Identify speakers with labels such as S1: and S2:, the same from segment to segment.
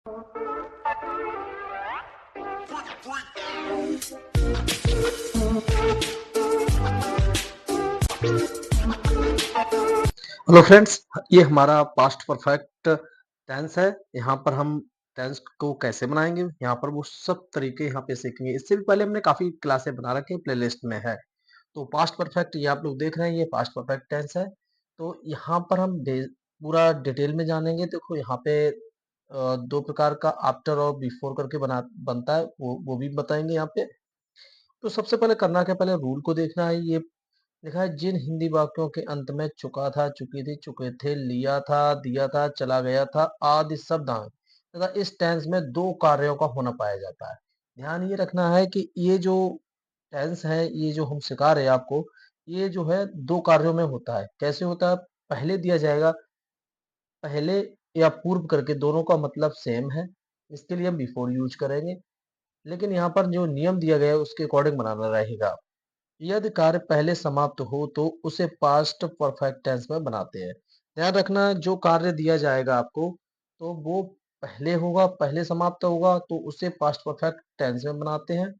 S1: Hello friends, ये हमारा past perfect tense है। यहाँ पर हम टेंस को कैसे बनाएंगे, यहाँ पर वो सब तरीके यहाँ पे सीखेंगे। इससे भी पहले हमने काफी क्लासें बना रखी है, प्लेलिस्ट में है। तो पास्ट परफेक्ट ये आप लोग देख रहे हैं, ये पास्ट परफेक्ट टेंस है। तो यहाँ पर हम पूरा डिटेल में जानेंगे। देखो यहाँ पे दो प्रकार का आफ्टर और बिफोर करके बनता है, वो भी बताएंगे यहाँ पे। तो सबसे पहले करना क्या, पहले रूल को देखना है। ये लिखा है, जिन हिंदी वाक्यों के अंत में चुका था, चुकी थी, चुके थे, लिया था, दिया था, चला गया था आदि शब्द आए तथा इस टेंस में दो कार्यों का होना पाया जाता है। ध्यान ये रखना है कि ये जो टेंस है, ये जो हम सिखा रहे हैं आपको, ये जो है दो कार्यों में होता है। कैसे होता है, पहले दिया जाएगा, पहले या पूर्व करके दोनों का मतलब सेम है, इसके लिए हम बिफोर यूज करेंगे। लेकिन यहाँ पर जो नियम दिया गया है उसके अकॉर्डिंग बनाना रहेगा। यदि कार्य पहले समाप्त हो तो उसे पास्ट परफेक्ट टेंस में बनाते हैं। ध्यान रखना, जो कार्य दिया जाएगा आपको तो वो पहले होगा, पहले समाप्त होगा तो उसे पास्ट परफेक्ट टेंस में बनाते हैं।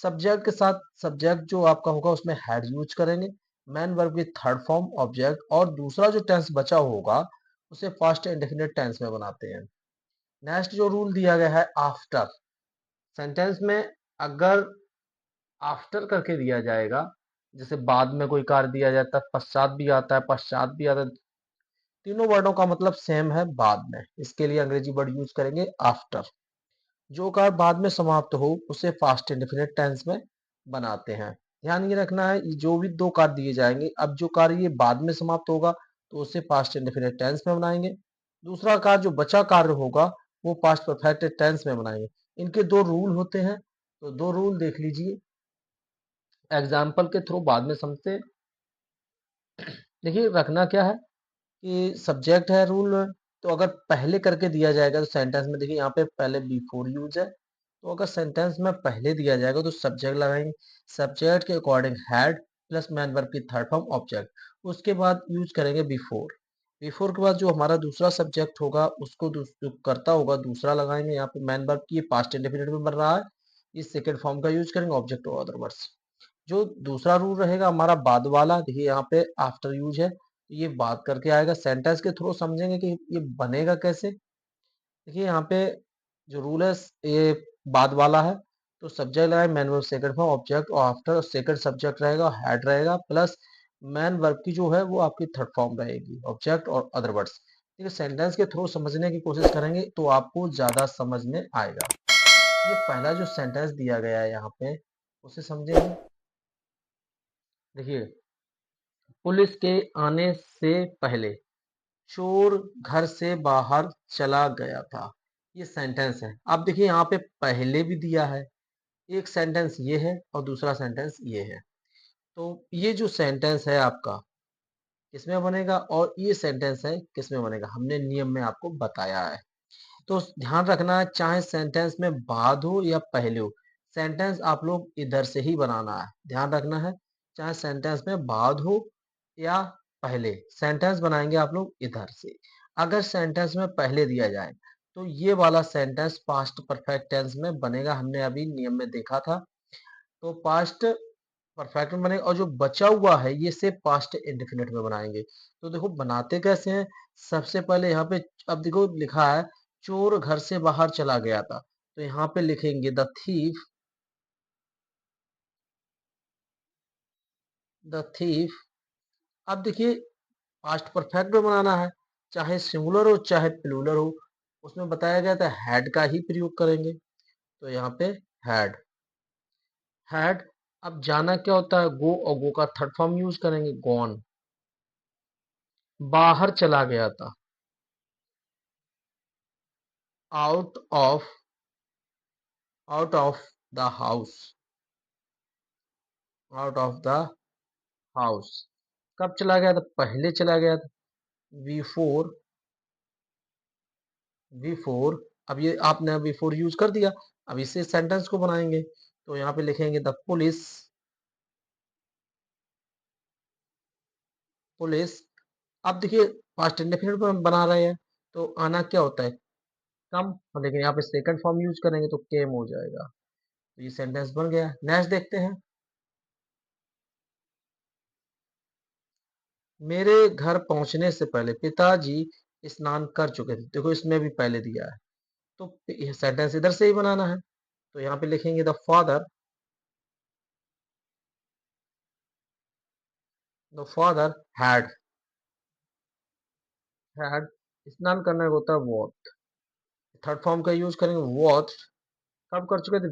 S1: सब्जेक्ट के साथ सब्जेक्ट जो आपका होगा उसमें हैड यूज करेंगे। मैन वर्ब की थर्ड फॉर्म ऑब्जेक्ट, और दूसरा जो टेंस बचा होगा उसे पास्ट इंडेफिनिट टेंस में बनाते हैं। नेक्स्ट जो रूल दिया गया है, आफ्टर सेंटेंस में अगर आफ्टर करके दिया जाएगा, जैसे बाद में कोई कार्य दिया जाता है, पश्चात भी आता है, पश्चात भी आता है, तीनों वर्डों का मतलब सेम है, बाद में। इसके लिए अंग्रेजी वर्ड यूज करेंगे आफ्टर। जो कार्य बाद में समाप्त हो उसे पास्ट इंडेफिनिट टेंस में बनाते हैं। ध्यान ये रखना है, ये जो भी दो कार्य दिए जाएंगे, अब जो कार्य ये बाद में समाप्त होगा तो उसे पास्ट इंडेफिनिट टेंस में बनाएंगे। दूसरा कार्य जो बचा कार्य होगा वो पास्ट परफेक्ट टेंस में बनाएंगे। इनके दो रूल होते हैं, तो दो रूल देख लीजिए, एग्जाम्पल के थ्रू बाद में समझते हैं। देखिए रखना क्या है कि सब्जेक्ट है रूल, तो अगर पहले करके दिया जाएगा तो सेंटेंस में, देखिए यहाँ पे पहले बिफोर यूज है, तो अगर सेंटेंस में पहले दिया जाएगा तो सब्जेक्ट लगाएंगे। सब्जेक्ट के according had plus man verb की थर्ड फॉर्म ऑब्जेक्ट, उसके बाद यूज करेंगे बिफोर। बिफोर के बाद जो हमारा दूसरा सब्जेक्ट होगा उसको जो करता होगा दूसरा लगाएंगे। यहाँ पे मैन वर्ब की पास्ट इंडेफिनिट में बन रहा है, इस सेकेंड फॉर्म का यूज करेंगे, ऑब्जेक्ट और अदर वर्ड्स। जो दूसरा रूल रहेगा हमारा बाद वाला, देखिए यहाँ पे आफ्टर यूज है, तो ये बात करके आएगा। सेंटेंस के थ्रू समझेंगे कि ये बनेगा कैसे। देखिए यहाँ पे जो रूल है ये बाद वाला है, तो सब्जेक्ट लगाए, man verb second form object, और आफ्टर सेकंड सब्जेक्ट रहेगा, हेड रहेगा, प्लस मैन वर्ब की जो है वो आपकी थर्ड फॉर्म रहेगी, ऑब्जेक्ट और अदर वर्ड्स। ठीक है, सेंटेंस के थ्रू समझने की कोशिश करेंगे तो आपको ज्यादा समझ में आएगा। ये पहला जो सेंटेंस दिया गया है यहाँ पे, उसे समझेंगे। देखिए, पुलिस के आने से पहले चोर घर से बाहर चला गया था, ये सेंटेंस है। अब देखिए यहाँ पे पहले भी दिया है, एक सेंटेंस ये है और दूसरा सेंटेंस ये है। तो ये जो सेंटेंस है आपका किसमें बनेगा और ये सेंटेंस है किसमें बनेगा, हमने नियम में आपको बताया है। तो ध्यान रखना है, चाहे सेंटेंस में बाद हो या पहले हो, सेंटेंस आप लोग इधर से ही बनाना है। ध्यान रखना है, चाहे सेंटेंस में बाद हो या पहले, सेंटेंस बनाएंगे आप लोग इधर से। अगर सेंटेंस में पहले दिया जाए तो ये वाला सेंटेंस पास्ट परफेक्ट टेंस में बनेगा, हमने अभी नियम में देखा था। तो पास्ट परफेक्ट में बनेगा, और जो बचा हुआ है ये से पास्ट इंडेफिनिट में बनाएंगे। तो देखो बनाते कैसे हैं, सबसे पहले यहाँ पे, अब देखो लिखा है चोर घर से बाहर चला गया था, तो यहाँ पे लिखेंगे द थीफ। अब देखिए पास्ट परफेक्ट में बनाना है, चाहे सिंगुलर हो चाहे प्लूरल हो, उसमें बताया गया था हैड का ही प्रयोग करेंगे। तो यहाँ पे हैड, हैड। अब जाना क्या होता है, गो, और गो का थर्ड फॉर्म यूज करेंगे, गॉन। बाहर चला गया था, out of, out of the house, out of the house. कब चला गया था, पहले चला गया था, बिफोर, बिफोर। अब ये आपने बिफोर यूज कर दिया, अब इसे सेंटेंस को बनाएंगे। तो यहाँ पे लिखेंगे द पुलिस, पुलिस। अब देखिए पास्ट इंडेफिनिट में हम बना रहे हैं, तो आना क्या होता है, कम, लेकिन यहाँ पे सेकंड फॉर्म यूज करेंगे तो केम हो जाएगा। तो ये सेंटेंस बन गया। नेक्स्ट देखते हैं। मेरे घर पहुंचने से पहले पिताजी स्नान कर चुके थे। देखो इसमें भी पहले दिया है, तो यह सेंटेंस इधर से ही बनाना है। तो यहाँ पे लिखेंगे द फादर हैड स्नान करने को होता है वॉट। थर्ड फॉर्म का यूज करेंगे वॉट, कब कर चुके थे,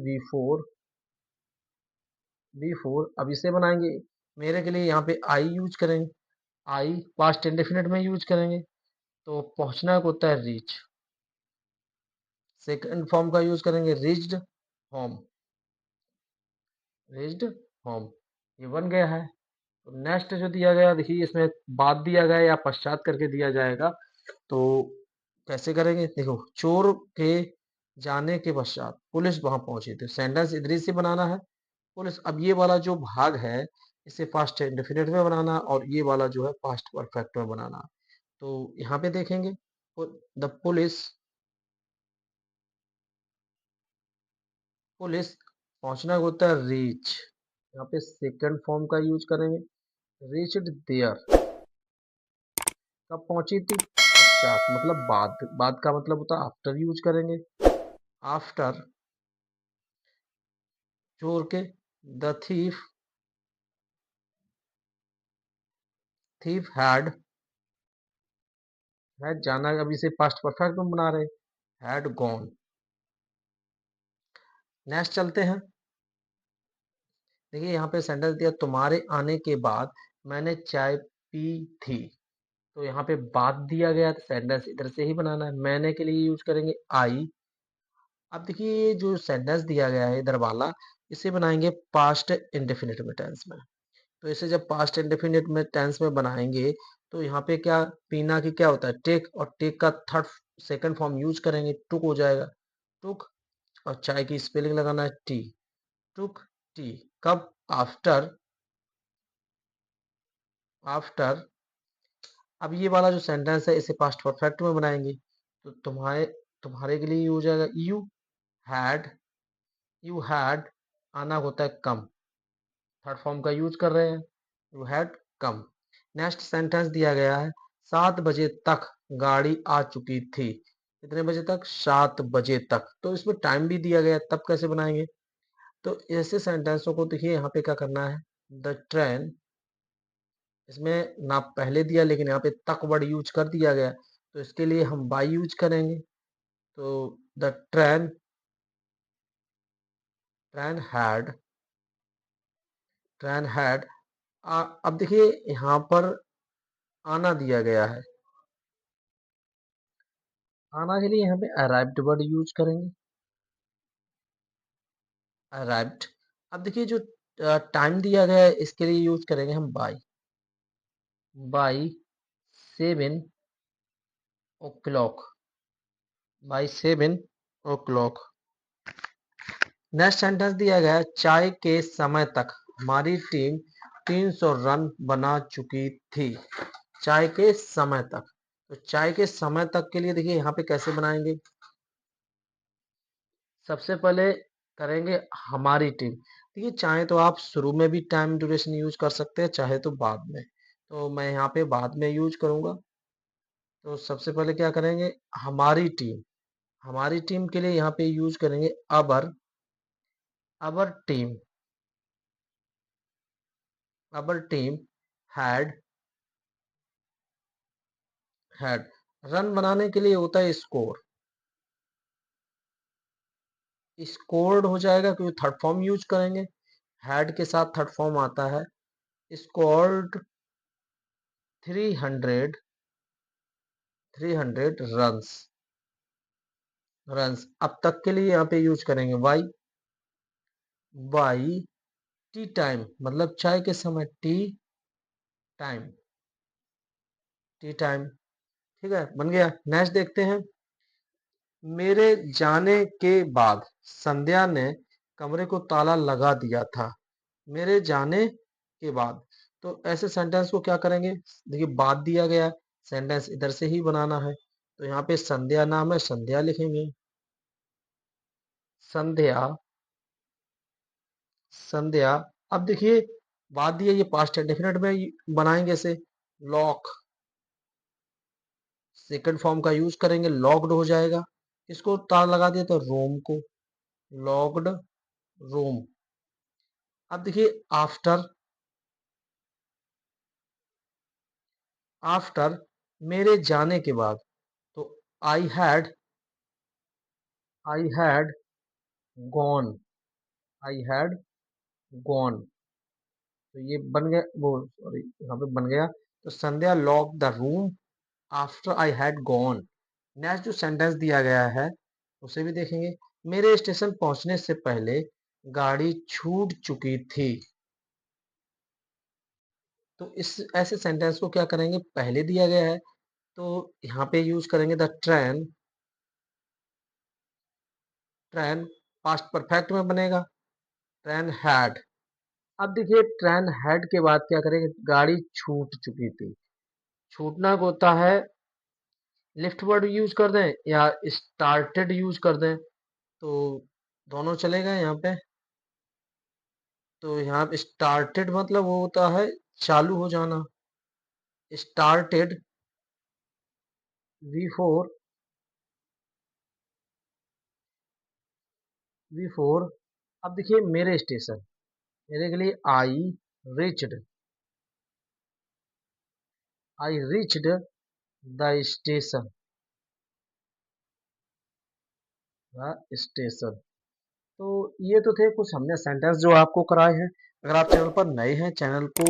S1: बिफोर। अब इसे बनाएंगे। मेरे के लिए यहाँ पे आई यूज करेंगे। आई पास्ट इंडेफिनिट में यूज करेंगे, तो पहुंचना को होता है रीच। सेकंड फॉर्म का यूज करेंगे होम रिच्ड होम। ये बन गया है। तो नेक्स्ट जो दिया गया, देखिए इसमें बाद दिया गया या पश्चात करके दिया जाएगा। तो कैसे करेंगे, देखो चोर के जाने के पश्चात पुलिस वहां पहुंची थी। सेंटेंस इधर से बनाना है। पुलिस, अब ये वाला जो भाग है इसे पास्ट इंडेफिनिट में बनाना और ये वाला जो है पास्ट परफेक्ट में बनाना। तो यहाँ पे देखेंगे द पुलिस पहुंचना होता है रीच। यहाँ पे सेकंड फॉर्म का यूज करेंगे रीच्ड देयर। कब पहुंची थी, पश्चात मतलब बाद। बाद का मतलब होता है आफ्टर यूज करेंगे। आफ्टर चोर के, द थीफ हैड जाना। अभी से पास्ट परफेक्ट में बना रहे, हैड गॉन। नेक्स्ट चलते हैं। देखिए यहाँ पे सेंटेंस दिया तुम्हारे आने के बाद मैंने चाय पी थी। तो यहाँ पे बाद दिया गया, तो सेंटेंस इधर से ही बनाना है। मैंने के लिए यूज करेंगे आई। अब देखिए जो सेंटेंस दिया गया है इधर वाला, इसे बनाएंगे पास्ट इंडेफिनिट में टेंस में। तो इसे जब पास्ट इंडेफिनिट में टेंस में बनाएंगे, तो यहाँ पे क्या, पीना की क्या होता है टेक, और टेक का थर्ड सेकंड फॉर्म यूज करेंगे टुक हो जाएगा टुक। और चाय की स्पेलिंग लगाना है टी, टुक टी। कब, आफ्टर। आफ्टर अब ये वाला जो सेंटेंस है इसे पास्ट परफेक्ट में बनाएंगे। तो तुम्हारे तुम्हारे के लिए ये हो जाएगा हैड यू हैड आना होता है कम। थर्ड फॉर्म का यूज कर रहे हैं, you had come. Next sentence दिया गया है 7 बजे तक गाड़ी आ चुकी थी। कितने बजे तक, 7 बजे तक। तो इसमें टाइम भी दिया गया है, तब कैसे बनाएंगे। तो ऐसे सेंटेंसों को देखिए यहाँ पे क्या करना है, द ट्रेन, इसमें ना पहले दिया लेकिन यहाँ पे तक वर्ड यूज कर दिया गया, तो इसके लिए हम बाई यूज करेंगे। तो the train had train had अब देखिए यहाँ पर आना दिया गया है। आना के लिए यहाँ पे अराइव्ड वर्ड यूज करेंगे, अराइव्ड। अब देखिए जो टाइम दिया गया है इसके लिए यूज करेंगे हम by 7 o'clock, by 7 o'clock। Next sentence दिया गया है चाय के समय तक हमारी टीम 300 रन बना चुकी थी। चाय के समय तक, तो चाय के समय तक के लिए देखिए यहाँ पे कैसे बनाएंगे। सबसे पहले करेंगे हमारी टीम। देखिए चाहे तो आप शुरू में भी टाइम ड्यूरेशन यूज कर सकते हैं, चाहे तो बाद में। तो मैं यहाँ पे बाद में यूज करूंगा। तो सबसे पहले क्या करेंगे, हमारी टीम। हमारी टीम के लिए यहाँ पे यूज करेंगे अबर टीम। अबर टीम हैड हैड रन बनाने के लिए होता है स्कोर्ड हो जाएगा, क्योंकि थर्ड फॉर्म यूज करेंगे। हैड के साथ थर्ड फॉर्म आता है, स्कोर्ड 300 रन्स। अब तक के लिए यहाँ पे यूज करेंगे बाई टी टाइम, मतलब चाय के समय टाइम टी टाइम। ठीक है, बन गया। नेक्स्ट देखते हैं। मेरे जाने के बाद संध्या ने कमरे को ताला लगा दिया था। मेरे जाने के बाद, तो ऐसे सेंटेंस को क्या करेंगे, देखिए बाद दिया गया है, सेंटेंस इधर से ही बनाना है। तो यहाँ पे संध्या नाम है, संध्या लिखेंगे। संध्या, संध्या। अब देखिए बात ये पास्ट इंडेफिनिट में बनाएंगे इसे। लॉक, सेकंड फॉर्म का यूज करेंगे, लॉक्ड हो जाएगा। इसको तार लगा दिया तो रोम को, लॉक्ड रोम। अब देखिए आफ्टर, आफ्टर मेरे जाने के बाद, तो I had, I had gone, I had gone. तो ये बन गया, वो सॉरी यहाँ पे बन गया। तो Sandhya lock the room after I had gone. Next जो सेंटेंस दिया गया है उसे भी देखेंगे। मेरे स्टेशन पहुंचने से पहले गाड़ी छूट चुकी थी। तो इस ऐसे सेंटेंस को क्या करेंगे, पहले दिया गया है तो यहाँ पे यूज करेंगे the train. Train past perfect में बनेगा, ट्रेन हैड। अब देखिए ट्रेन हेड के बाद क्या करेंगे, गाड़ी छूट चुकी थी। छूटना को होता है, लिफ्ट वर्ड यूज कर दें या स्टार्टेड यूज कर दें, तो दोनों चलेगा यहाँ पे। तो यहाँ पे स्टार्टेड मतलब वो होता है चालू हो जाना। Started we four, we four. अब देखिए मेरे स्टेशन, मेरे के लिए I reached, I reached the station, the station. तो ये तो थे कुछ हमने सेंटेंस जो आपको कराए हैं। अगर आप चैनल पर नए हैं, चैनल को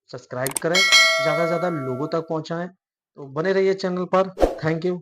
S1: सब्सक्राइब करें, ज़्यादा से ज़्यादा लोगों तक पहुंचाएं। तो बने रहिए चैनल पर। Thank you.